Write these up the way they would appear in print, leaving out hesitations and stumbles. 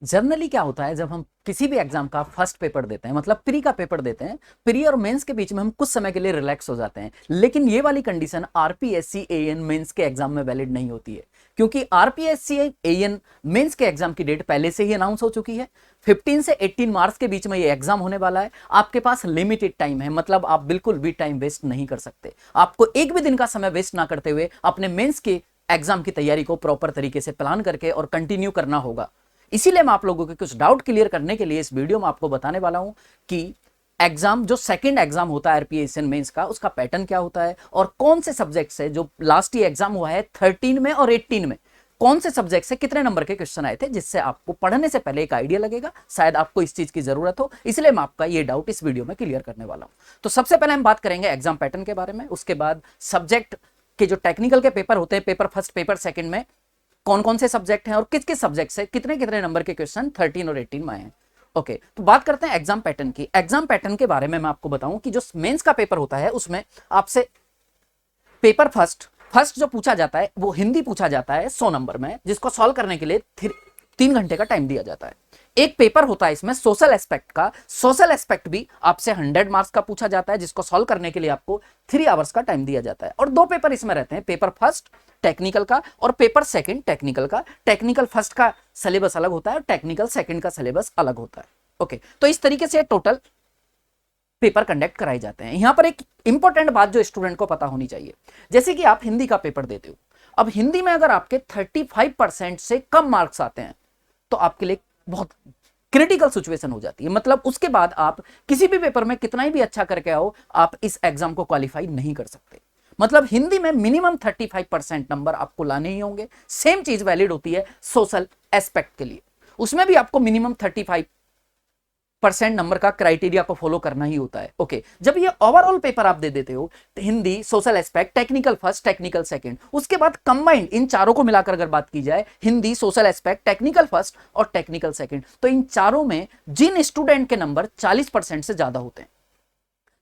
Generally क्या होता है, जब हम किसी भी एग्जाम का फर्स्ट पेपर देते हैं, मतलब प्री का पेपर देते हैं, प्री और मेंस के बीच में हम कुछ समय के लिए रिलैक्स हो जाते हैं। लेकिन ये वाली कंडीशन आरपीएससी एएन मेंस के एग्जाम में वैलिड नहीं होती है, क्योंकि आरपीएससी एएन मेंस के एग्जाम की डेट पहले से ही अनाउंस हो चुकी है। 15 से 18 मार्च के बीच में ये एग्जाम होने वाला है। आपके पास लिमिटेड टाइम है, मतलब आप बिल्कुल भी टाइम वेस्ट नहीं कर सकते। आपको एक भी दिन का समय वेस्ट ना करते हुए अपने मेंस के एग्जाम की तैयारी को प्रॉपर तरीके से प्लान करके और कंटिन्यू करना होगा। इसीलिए मैं आप लोगों के कुछ डाउट क्लियर करने के लिए इस वीडियो में आपको बताने वाला हूं कि एग्जाम, जो सेकंड एग्जाम होता है आरपीएससी मेंस का, उसका पैटर्न क्या होता है और कौन से सब्जेक्ट से, जो लास्ट ईयर एग्जाम हुआ है 13 में और 18 में, कौन से सब्जेक्ट से कितने नंबर के क्वेश्चन आए थे, जिससे आपको पढ़ने से पहले एक आइडिया लगेगा। शायद आपको इस चीज की जरूरत हो, इसलिए मैं आपका ये डाउट इस वीडियो में क्लियर करने वाला हूं। तो सबसे पहले हम बात करेंगे एग्जाम पैटर्न के बारे में, उसके बाद सब्जेक्ट के जो टेक्निकल के पेपर होते हैं, पेपर फर्स्ट पेपर सेकंड में कौन कौन से सब्जेक्ट हैं और किस किस सब्जेक्ट से कितने कितने नंबर के क्वेश्चन 13 और 18 में आए हैं। ओके, तो बात करते हैं एग्जाम पैटर्न की। एग्जाम पैटर्न के बारे में मैं आपको बताऊं कि जो मेंस का पेपर होता है उसमें आपसे पेपर फर्स्ट जो पूछा जाता है वो हिंदी पूछा जाता है 100 नंबर में, जिसको सॉल्व करने के लिए 3 घंटे का टाइम दिया जाता है। एक पेपर होता है इसमें सोशल एस्पेक्ट का, सोशल एस्पेक्ट भी आपसे 100 मार्क्स का पूछा जाता है, जिसको सॉल्व करने के लिए आपको 3 आवर्स का टाइम दिया जाता है। और 2 पेपर इसमें रहते हैं, पेपर फर्स्ट टेक्निकल का और पेपर सेकंड टेक्निकल का। टेक्निकल फर्स्ट का सिलेबस अलग होता है और टेक्निकल सेकंड का सिलेबस अलग होता है। ओके, तो इस तरीके से टोटल पेपर कंडक्ट कराए जाते हैं। यहां पर एक इंपॉर्टेंट बात जो स्टूडेंट को पता होनी चाहिए, जैसे कि आप हिंदी का पेपर देते हो, अब हिंदी में अगर आपके 35% से कम मार्क्स आते हैं तो आपके लिए बहुत क्रिटिकल सिचुएशन हो जाती है। मतलब उसके बाद आप किसी भी पेपर में कितना ही भी अच्छा करके आओ, आप इस एग्जाम को क्वालिफाई नहीं कर सकते। मतलब हिंदी में मिनिमम 35% नंबर आपको लाने ही होंगे। सेम चीज वैलिड होती है सोशल एस्पेक्ट के लिए, उसमें भी आपको मिनिमम 35% नंबर का क्राइटेरिया को फॉलो करना ही होता है। ओके, जब ये ओवरऑल पेपर आप दे देते हो, Hindi, social aspect, technical first, technical second, उसके बाद कंबाइंड इन चारों को मिलाकर अगर बात की जाए, Hindi, social aspect, technical first और टेक्निकल सेकंड, तो इन चारों में जिन स्टूडेंट के नंबर 40% से ज्यादा होते हैं,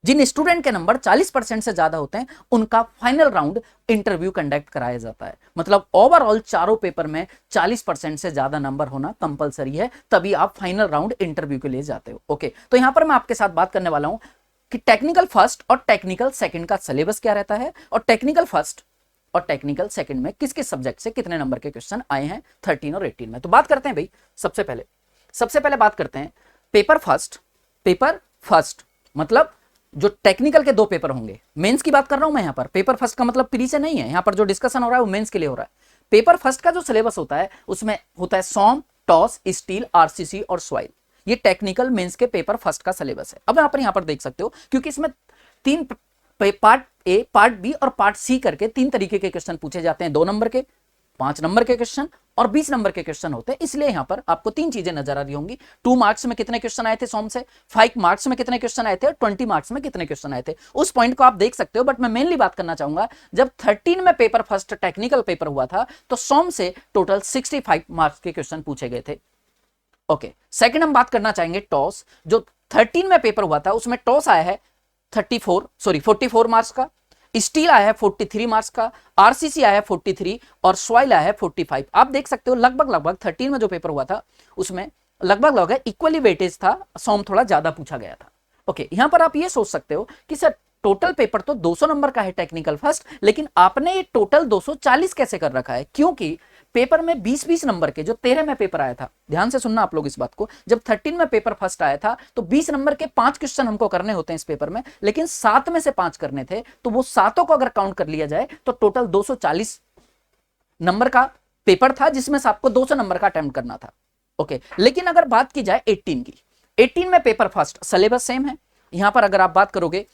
जिन स्टूडेंट के नंबर 40% से ज्यादा होते हैं, उनका फाइनल राउंड इंटरव्यू कंडक्ट कराया जाता है। मतलब ओवरऑल चारों पेपर में 40% से ज्यादा नंबर होना कंपलसरी है, तभी आप फाइनल राउंड इंटरव्यू के लिए जाते हो। ओके, तो यहां पर मैं आपके साथ बात करने वाला हूं कि टेक्निकल फर्स्ट और टेक्निकल सेकंड का सिलेबस क्या रहता है और टेक्निकल फर्स्ट और टेक्निकल सेकंड में किस किस सब्जेक्ट से कितने नंबर के क्वेश्चन आए हैं 13 और 18 में। तो बात करते हैं भाई, सबसे पहले बात करते हैं पेपर फर्स्ट मतलब जो टेक्निकल के 2 पेपर होंगे। मेंस की बात कर रहा हूं मैं यहां पर, पेपर फर्स्ट का मतलब प्री से नहीं है, यहां पर जो डिस्कशन हो रहा है वो मेंस के लिए हो रहा है। पेपर फर्स्ट का जो सिलेबस होता है उसमें होता है सॉम, टॉस, स्टील, आरसीसी और सॉइल। ये टेक्निकल मेंस के पेपर फर्स्ट का सिलेबस है। अब यहां पर देख सकते हो, क्योंकि इसमें 3 पार्ट ए, पार्ट बी और पार्ट सी करके 3 तरीके के क्वेश्चन पूछे जाते हैं। 2 नंबर के, 5 नंबर के क्वेश्चन और 20 नंबर के क्वेश्चन होते हैं। इसलिए यहां पर आपको 3 चीजें नजर आ रही होंगी। 2 मार्क्स में कितने क्वेश्चन आए थे सॉम से, 5 मार्क्स में कितने क्वेश्चन आए थे और 20 मार्क्स में कितने क्वेश्चन आए थे। उस पॉइंट को आप देख सकते हो, बट मैं मेनली बात करना चाहूंगा, जब 13 में पेपर फर्स्ट टेक्निकल पेपर हुआ था तो सॉम से टोटल 65 मार्क्स के क्वेश्चन पूछे गए थे। ओके, सेकंड हम बात करना चाहेंगे टॉस। जो 13 में पेपर हुआ था उसमें टॉस आया है 44 मार्क्स का, स्टील आया है 43 मार्क्स का, आरसीसी आया है 43 और सॉइल आया है 45। आप देख सकते हो लगभग 13 में जो पेपर हुआ था उसमें लगभग इक्वली वेटेज था, सॉम थोड़ा ज्यादा पूछा गया था। ओके, यहां पर आप ये सोच सकते हो कि सर टोटल पेपर तो 200 नंबर का है टेक्निकल फर्स्ट, लेकिन आपने ये टोटल 240 कैसे कर रखा है? क्योंकि पेपर में 20-20 नंबर के, जो 13 में पेपर आया था, ध्यान से सुनना आप लोग इस बात को, जब 13 में पेपर फर्स्ट आया था तो 20 नंबर के 5 क्वेश्चन हमको करने होते हैं इस पेपर में, लेकिन 7 में से 5 करने थे, तो वो सातों को अगर काउंट कर लिया जाए तो टोटल 240 नंबर का पेपर था, जिसमें से आपको 200 नंबर का अटेम्प्ट करना था। ओके, लेकिन अगर बात की जाए 18 की, 18 में पेपर फर्स्ट सिलेबस सेम है। यहां पर अगर आप बात करोगे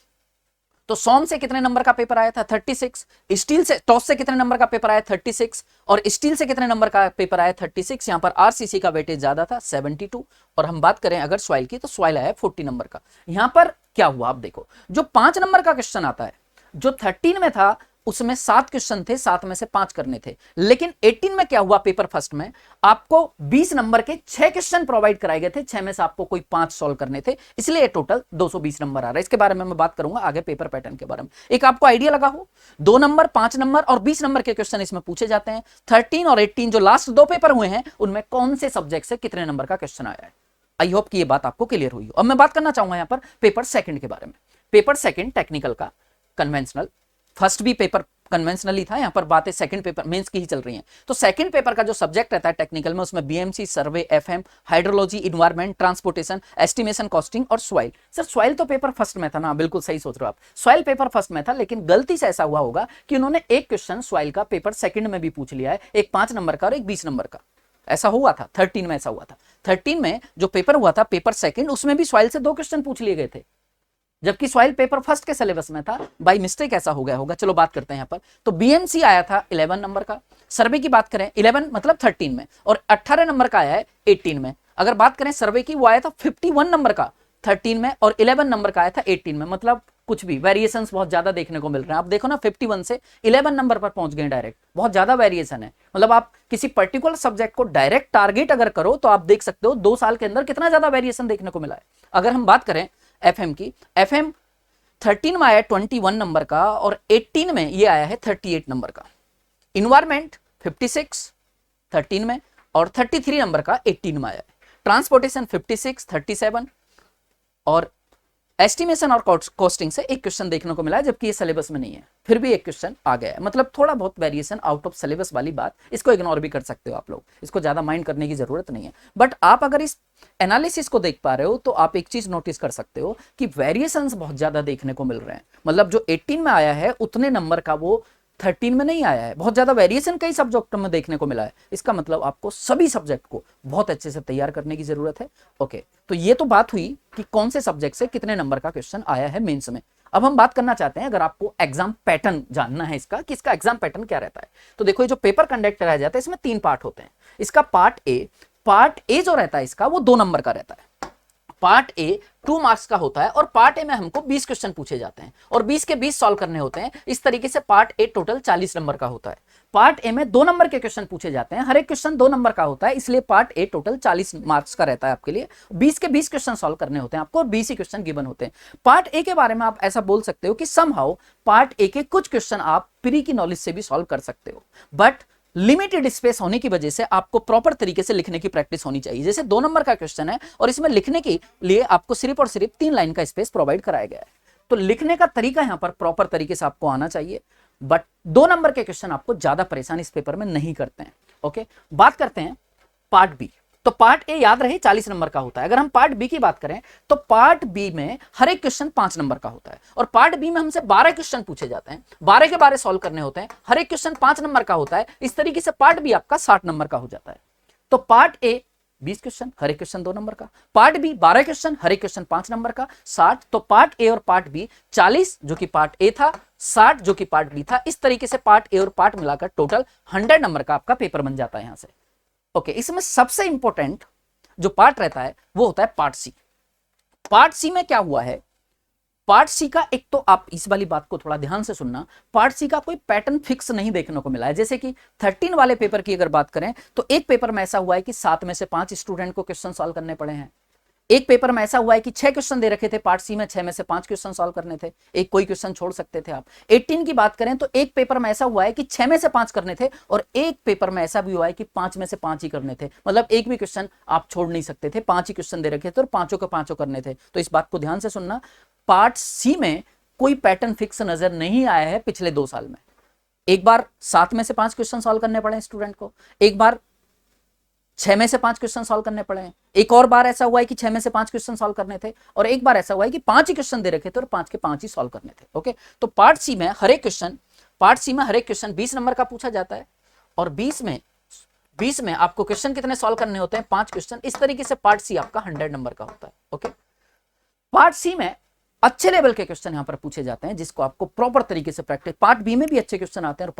तो सॉम से कितने नंबर का पेपर आया था 36, स्टील से, टॉस से कितने नंबर का पेपर आया 36 और स्टील से कितने नंबर का पेपर आया 36। यहां पर आरसीसी का वेटेज ज्यादा था 72 और हम बात करें अगर सॉइल की तो सॉइल आया 40 नंबर का। यहां पर क्या हुआ आप देखो, जो 5 नंबर का क्वेश्चन आता है, जो 13 में था उसमें 7 क्वेश्चन थे, 7 में से 5 करने थे। लेकिन 18 में क्या हुआ, पेपर फर्स्ट में आपको 20 नंबर के 6 क्वेश्चन प्रोवाइड कराए गए थे, 6 में से आपको कोई 5 सॉल्व करने थे, इसलिए टोटल 220 नंबर आ रहा है। इसके बारे में मैं बात करूंगा आगे पेपर पैटर्न के बारे में। एक आपको आइडिया लगा हो, 2 नंबर, 5 नंबर और 20 नंबर के क्वेश्चन इसमें पूछे जाते हैं। 13 और 18 जो लास्ट 2 पेपर हुए हैं, उनमें कौन से सब्जेक्ट से कितने नंबर का क्वेश्चन आया है। आई होप कि ये बात आपको क्लियर हुई हो। अब मैं बात करना चाहूंगा यहां पर पेपर सेकंड के बारे में। पेपर सेकंड टेक्निकल का कन्वेंशनल, फर्स्ट भी पेपर कन्वेंशनल ही था, यहां पर बातें सेकंड पेपर मेंस की ही चल रही हैं। तो सेकंड पेपर का जो सब्जेक्ट रहता है टेक्निकल में, उसमें BMC, survey, FM, hydrology, environment, transportation, estimation, costing और सॉइल। सर सॉइल तो पेपर फर्स्ट में था ना, बिल्कुल सही सोच रहे हो आप, सॉइल पेपर फर्स्ट में था, लेकिन गलती से ऐसा हुआ होगा कि उन्होंने एक क्वेश्चन सॉइल का पेपर सेकंड में भी पूछ लिया है, एक 5 नंबर का और एक 20 नंबर का। ऐसा हुआ था 13 में, ऐसा हुआ था 13 में जो पेपर हुआ था पेपर सेकंड, उसमें भी सॉइल से 2 क्वेश्चन पूछ लिए गए थे, जबकि सॉइल पेपर फर्स्ट के सिलेबस में था। बाय मिस्टेक ऐसा हो गया होगा। चलो बात करते हैं यहां पर। तो बीएमसी आया था 11 नंबर का, सर्वे की बात करें 11 मतलब 13 में, और 18 नंबर का आया है 18 में। अगर बात करें सर्वे की, वो आया था 51 नंबर का 13 में, और 11 नंबर का आया था 18 में। मतलब कुछ भी वेरिएशंस बहुत ज्यादा देखने को मिल रहे हैं। आप देखो ना, 51 से 11 नंबर पर पहुंच गए डायरेक्ट, बहुत ज्यादा वेरिएशन है। मतलब आप किसी पर्टिकुलर सब्जेक्ट को डायरेक्ट टारगेट अगर करो तो आप देख सकते हो 2 साल के अंदर कितना ज्यादा वेरिएशन देखने को मिला है। अगर हम बात करें एफएम की, एफएम 13 में आया 21 नंबर का और 18 में ये आया है 38 नंबर का। इन्वायरमेंट 56 13 में और 33 नंबर का 18 में आया है। ट्रांसपोर्टेशन 56 37 और एस्टिमेशन और कॉस्टिंग से एक क्वेश्चन देखने को मिला है, जबकि ये सिलेबस में नहीं है, फिर भी एक क्वेश्चन आ गया है। मतलब थोड़ा बहुत वेरिएशन आउट ऑफ सिलेबस वाली बात, इसको इग्नोर भी कर सकते हो आप लोग, इसको ज्यादा माइंड करने की जरूरत नहीं है। बट आप अगर इस एनालिसिस को देख पा रहे हो तो आप एक चीज नोटिस कर सकते हो कि वेरिएशंस बहुत ज्यादा देखने को मिल रहे हैं। मतलब जो 18 में आया है उतने नंबर का वो 13 में नहीं आया है, बहुत ज्यादा वेरिएशन कई सब्जेक्ट में देखने को मिला है। इसका मतलब आपको सभी सब्जेक्ट को बहुत अच्छे से तैयार करने की जरूरत है। ओके, तो ये तो बात हुई कि कौन से सब्जेक्ट से कितने नंबर का क्वेश्चन आया है मेंस में। अब हम बात करना चाहते हैं, अगर आपको एग्जाम पैटर्न जानना है इसका, कि इसका एग्जाम पैटर्न क्या रहता है, तो देखो ये जो पेपर कंडक्ट कराया जाता है इसमें 3 पार्ट होते हैं। इसका पार्ट ए जो रहता है इसका, वो 2 नंबर का रहता है। पार्ट ए 2 मार्क्स का होता है और पार्ट ए में हमको 20 क्वेश्चन पूछे जाते हैं और 20 के 20 सॉल्व करने होते हैं। इस तरीके से पार्ट ए टोटल 40 नंबर का होता है। पार्ट ए में 2 नंबर के क्वेश्चन पूछे जाते हैं, हर एक क्वेश्चन 2 नंबर का होता है, इसलिए पार्ट ए टोटल 40 मार्क्स का रहता है आपके लिए। 20 के 20 क्वेश्चन सॉल्व करने होते हैं आपको और 20 ही क्वेश्चन गिवन होते हैं। पार्ट ए के बारे में आप ऐसा बोल सकते हो कि समहाउ पार्ट ए के कुछ क्वेश्चन आप प्री की नॉलेज से भी सॉल्व कर सकते हो, बट लिमिटेड स्पेस होने की वजह से आपको प्रॉपर तरीके से लिखने की प्रैक्टिस होनी चाहिए। जैसे 2 नंबर का क्वेश्चन है और इसमें लिखने के लिए आपको सिर्फ और सिर्फ 3 लाइन का स्पेस प्रोवाइड कराया गया है, तो लिखने का तरीका यहां पर प्रॉपर तरीके से आपको आना चाहिए। बट 2 नंबर के क्वेश्चन आपको ज्यादा परेशान इस पेपर में नहीं करते हैं। ओके, बात करते हैं पार्ट बी। तो पार्ट ए याद रहे 40 नंबर का होता है। अगर हम पार्ट बी की बात करें तो पार्ट बी में हर एक क्वेश्चन 5 नंबर का होता है और पार्ट बी में हमसे 12 क्वेश्चन पूछे जाते हैं, 12 के 12 सॉल्व करने होते हैं, हर एक क्वेश्चन 5 नंबर का होता है। इस तरीके से पार्ट बी आपका 60 नंबर का हो जाता है। तो पार्ट ए 20 क्वेश्चन, हर एक क्वेश्चन 2 नंबर का, पार्ट बी 12 क्वेश्चन, हर एक क्वेश्चन 5 नंबर का, 60। तो पार्ट ए और पार्ट बी 40 जो कि पार्ट ए था, 60 जो कि पार्ट बी था। इस तरीके से पार्ट ए और पार्ट मिलाकर टोटल 100 नंबर का आपका पेपर बन जाता है यहां से। ओके, इसमें सबसे इंपॉर्टेंट जो पार्ट रहता है वो होता है पार्ट सी। पार्ट सी में क्या हुआ है, पार्ट सी का एक तो आप इस वाली बात को थोड़ा ध्यान से सुनना, पार्ट सी का कोई पैटर्न फिक्स नहीं देखने को मिला है। जैसे कि 13 वाले पेपर की अगर बात करें तो एक पेपर में ऐसा हुआ है कि 7 में से 5 स्टूडेंट को क्वेश्चन सॉल्व करने पड़े हैं। एक पेपर में ऐसा हुआ है कि 6 क्वेश्चन दे रखे थे पार्ट सी में, 6 में से 5 क्वेश्चन सॉल्व करने थे, एक कोई क्वेश्चन छोड़ सकते थे आप। 18 की बात करें तो एक पेपर में ऐसा हुआ है कि 6 में से 5 करने थे और एक पेपर में ऐसा भी हुआ है कि 5 में से 5 ही करने थे। मतलब एक भी क्वेश्चन आप छोड़ नहीं सकते थे, 5 ही क्वेश्चन दे रखे थे और पांचों के पांचों करने थे। तो इस बात को ध्यान से सुनना, पार्ट सी में कोई पैटर्न फिक्स नजर नहीं आया है पिछले 2 साल में। एक बार 7 में से 5 क्वेश्चन सॉल्व करने पड़े स्टूडेंट को, एक बार 6 में से 5 क्वेश्चन सॉल्व करने पड़े हैं, एक और बार ऐसा हुआ है कि 6 में से 5 क्वेश्चन सॉल्व करने थे और एक बार ऐसा हुआ है कि 5 ही क्वेश्चन दे रखे थे और 5 के 5 ही सॉल्व करने थे। ओके, तो पार्ट सी में हर एक क्वेश्चन 20 नंबर का पूछा जाता है और 20 में आपको क्वेश्चन कितने सॉल्व करने होते हैं, 5 क्वेश्चन। इस तरीके से पार्ट सी आपका 100 नंबर का होता है। ओके, पार्ट सी में अच्छे लेवल के क्वेश्चन यहां पर पूछे जाते हैं जिसको आपको प्रॉपर तरीके से प्रैक्टिस, पार्ट बी में भी अच्छे क्वेश्चन आते हैं और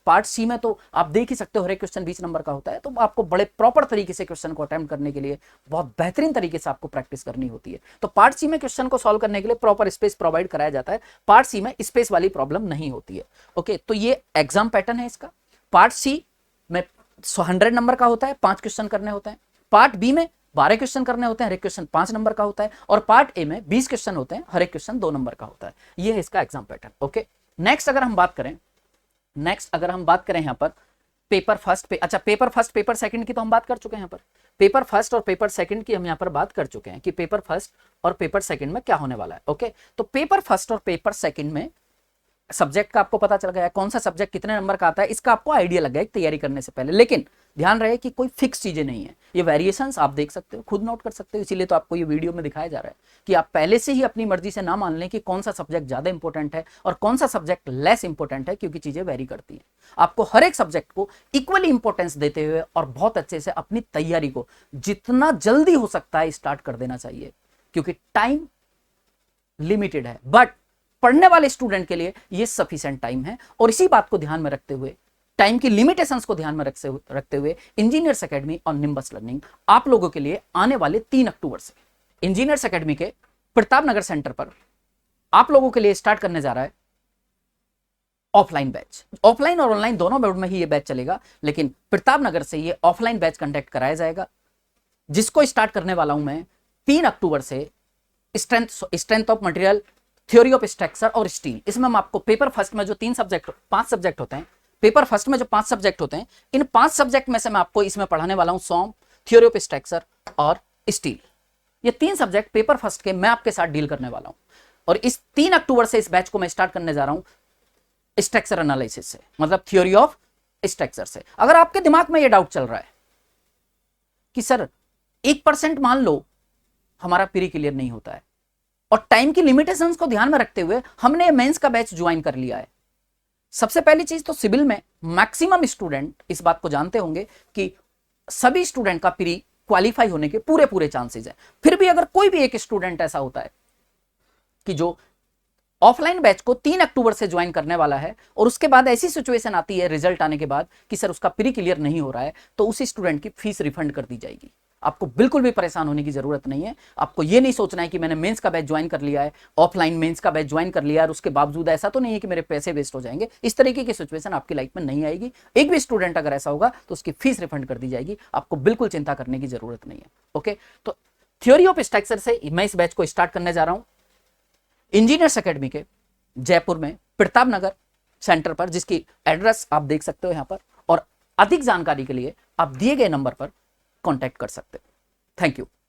पार्ट सी में तो आप देख ही सकते हो हर एक क्वेश्चन 20 नंबर का होता है, तो आपको बड़े प्रॉपर तरीके से क्वेश्चन को अटेम्प्ट करने के लिए बहुत बेहतरीन तरीके से आपको प्रैक्टिस करनी होती है। तो पार्ट सी में क्वेश्चन को सॉल्व करने के लिए प्रॉपर स्पेस प्रोवाइड कराया जाता है, पार्ट सी में स्पेस वाली प्रॉब्लम नहीं होती है। ओके, तो ये एग्जाम पैटर्न है इसका। पार्ट सी में 100 नंबर का होता है, 5 क्वेश्चन करने होते हैं। पार्ट बी में 12 क्वेश्चन करने होते हैं, हर एक क्वेश्चन 5 नंबर का होता है। और पार्ट ए में 20 क्वेश्चन होते हैं, हर एक क्वेश्चन 2 नंबर का होता है। ये है इसका एग्जाम पैटर्न। ओके, नेक्स्ट अगर हम बात करें यहां पर पेपर फर्स्ट अच्छा पेपर फर्स्ट पेपर सेकंड की तो हम बात कर चुके हैं। यहाँ पर पेपर फर्स्ट और पेपर सेकंड की हम यहाँ पर बात कर चुके हैं कि पेपर फर्स्ट और पेपर सेकंड में क्या होने वाला है। ओके, तो पेपर फर्स्ट और पेपर सेकंड में सब्जेक्ट का आपको पता चल गया है, कौन सा सब्जेक्ट कितने नंबर का आता है, इसका आपको आइडिया लग गया तैयारी करने से पहले। लेकिन ध्यान रहे कि कोई फिक्स चीजें नहीं है, ये वेरिएशंस आप देख सकते हो, खुद नोट कर सकते हो, इसीलिए तो आपको ये वीडियो में दिखाया जा रहा है कि आप पहले से ही अपनी मर्जी से ना मान लें कि कौन सा सब्जेक्ट ज्यादा इंपॉर्टेंट है और कौन सा सब्जेक्ट लेस इंपॉर्टेंट है, क्योंकि चीजें वेरी करती हैं। आपको हर एक सब्जेक्ट को इक्वली इंपॉर्टेंस देते हुए और बहुत अच्छे से अपनी तैयारी को जितना जल्दी हो सकता है स्टार्ट कर देना चाहिए, क्योंकि टाइम लिमिटेड है, बट पढ़ने वाले स्टूडेंट के लिए ये सफिशिएंट टाइम है। और इसी बात को ध्यान में रखते हुए, टाइम की लिमिटेशंस को ध्यान में रखते हुए इंजीनियर्स एकेडमी और निम्बस लर्निंग आप लोगों के लिए आने वाले 3 अक्टूबर से इंजीनियर्स एकेडमी के प्रताप नगर सेंटर पर आप लोगों के लिए स्टार्ट करने जा रहा है ऑफलाइन बैच। ऑफलाइन और ऑनलाइन दोनों मोड में ही ये बैच चलेगा, लेकिन प्रताप नगर से ये ऑफलाइन बैच कंडक्ट कराया जाएगा, जिसको स्टार्ट करने वाला हूं मैं 3 अक्टूबर से। Strength of material, theory of structure और स्टील, इसमें हम आपको पेपर फर्स्ट में जो 5 सब्जेक्ट होते हैं, पेपर फर्स्ट में जो 5 सब्जेक्ट होते हैं, इन 5 सब्जेक्ट में से मैं आपको इसमें पढ़ाने वाला हूं सॉम, थ्योरी ऑफ स्ट्रक्चर और स्टील। ये 3 सब्जेक्ट पेपर फर्स्ट के मैं आपके साथ डील करने वाला हूं। और इस 3 अक्टूबर से इस बैच को मैं स्टार्ट करने जा रहा हूं स्ट्रक्चर एनालिसिस से, मतलब थ्योरी ऑफ स्ट्रक्चर से। अगर आपके दिमाग में यह डाउट चल रहा है कि सर 1% मान लो हमारा प्री क्लियर नहीं होता है और टाइम की लिमिटेशंस को ध्यान में रखते हुए हमने मेंस का बैच ज्वाइन कर लिया है। सबसे पहली चीज तो सिविल में मैक्सिमम स्टूडेंट इस बात को जानते होंगे कि सभी स्टूडेंट का प्री क्वालिफाई होने के पूरे चांसेस है। फिर भी अगर कोई भी एक स्टूडेंट ऐसा होता है कि जो ऑफलाइन बैच को 3 अक्टूबर से ज्वाइन करने वाला है और उसके बाद ऐसी सिचुएशन आती है रिजल्ट आने के बाद कि सर उसका प्री क्लियर नहीं हो रहा है, तो उसी स्टूडेंट की फीस रिफंड कर दी जाएगी। आपको बिल्कुल भी परेशान होने की जरूरत नहीं है। आपको यह नहीं सोचना है कि मैंने मेंस का बैच ज्वाइन कर लिया है, ऑफलाइन मेंस का बैच ज्वाइन कर लिया और उसके बावजूद ऐसा तो नहीं है कि मेरे पैसे वेस्ट हो जाएंगे। इस तरीके की सिचुएशन आपकी लाइफ में नहीं आएगी। एक भी स्टूडेंट अगर ऐसा होगा तो उसकी फीस रिफंड कर दी जाएगी, आपको बिल्कुल चिंता करने की जरूरत नहीं है। ओके, तो थ्योरी ऑफ स्ट्रक्चर से मैं इस बैच को स्टार्ट करने जा रहा हूं इंजीनियर्स एकेडमी के जयपुर में प्रताप नगर सेंटर पर, जिसकी एड्रेस आप देख सकते हो यहां पर। और अधिक जानकारी के लिए आप दिए गए नंबर पर कांटेक्ट कर सकते हो। Thank you.